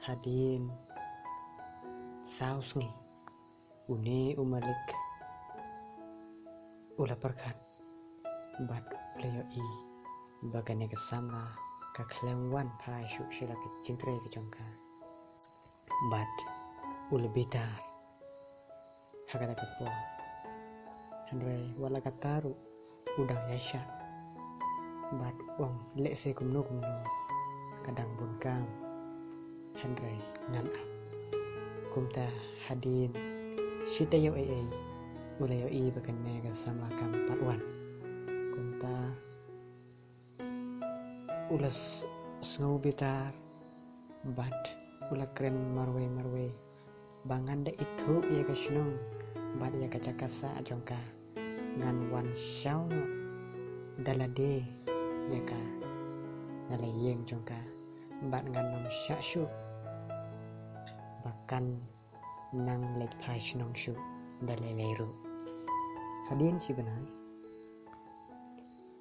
Hadin saus ngi une umalik ula perkat bat ula yo i bagane kesamla ka khlengwan phai shu shila ke jingtre ke jongka bat ula bitar hagada kapo Henry wala kataru udang yasha bat wong lese kumno kadang bunkam Henry ngan ap kumta hadin shita yo ai ula yo i bagane kesamla kam patwan kumta ulas snow bitar bat ula keren marwe bangan da itu ya ka shnong bat ya ka cakasa jongka ngan wan shaw dalade ya ka nala yeng jongka bat ngan nom shu bakan nang lek phai shnong shu daleleru hadin si banai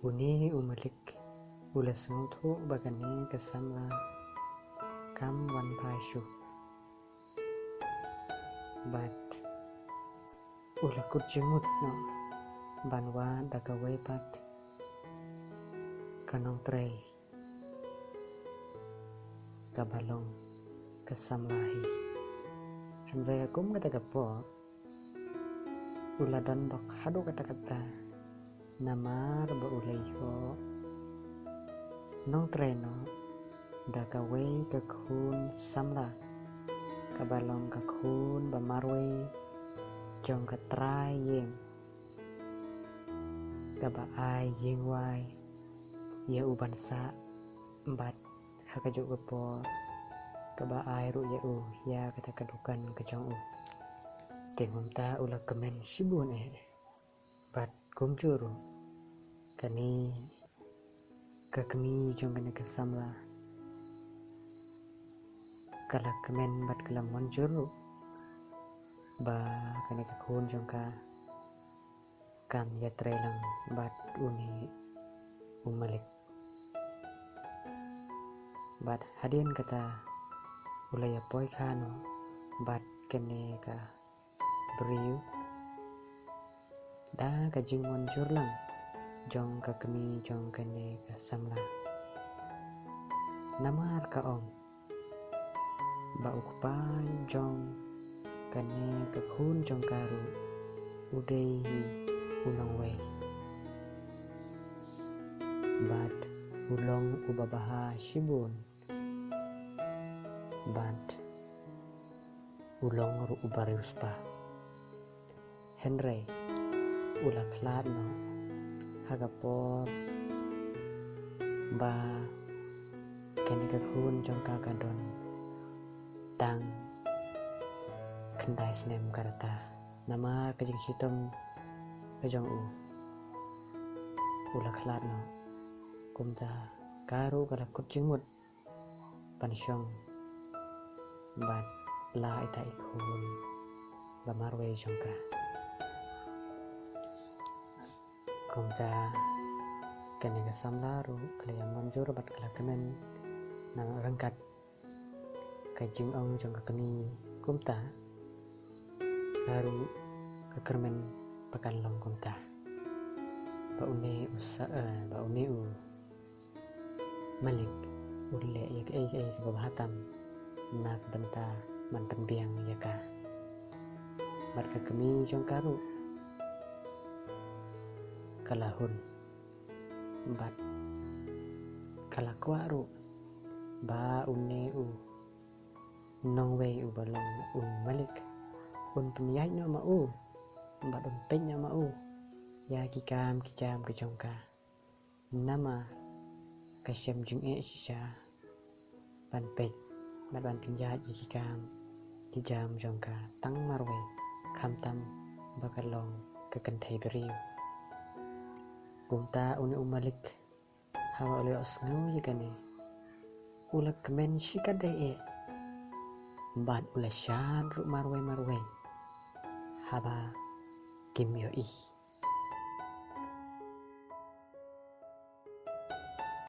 uni umalik ula sengthu bagane kesamla kam wan phai shu bat ula kurjimut no banwa dakawe pat kanong tre kabalong kesamlahi Henry akum kata kapo ula dan bak hadu kata namar ba ulay ho nong treno dakawe kakhun samla kabalong kakhun ba marwe jong katrai yeng kaba ai yeng wai ya uban sa bat hakajuk kapo kaba ai ru ya kata kadukan kejong tengom ta ula kemen sibun bat kumcuru kani kakmi jong kani kesamla kala kemen bat kala monjuru ba kani kakhun jong ka kan ya trelang bat uni umalik bat hadin kata ulaya poi khano bat kene ka beriu da ka jingmon jurlang jong ka kemi jong kene ka samla namar ka ong ba ukpan jong kene ka khun jong karu udei unang wei bat ulong ubabaha shibun bat ulong ru ubarius pa Henry ula klat no hagapor ba kene kakhun jong kakadon tang kendai snem karata nama kajing hitam kajong ula klat no kumta karu kala kucingmut pansyong bat la ita ikhun bamarwe jongka kumta kene kesamlaru kala manjur bat kala kemen nang rangkat kajing ong jongka kami kumta karu kekermen pakan long kumta ba une malik ulle ya ke babahatam nak benta man penbiang ya ka bat ka kami jong karu kalahun bat kalakwaru ba une nong wei balong malik penyai no mau bat penya mau ya kikam kicam kejongka nama kasyam jing shisha ban pet ban penjat kikam kijam jongka tang marwe khamtam bakalong kekentai beriu kumta uni umalik hawa oleh osngu yikane ula kemen shikadai ban ula shan ru marwe haba kim yo i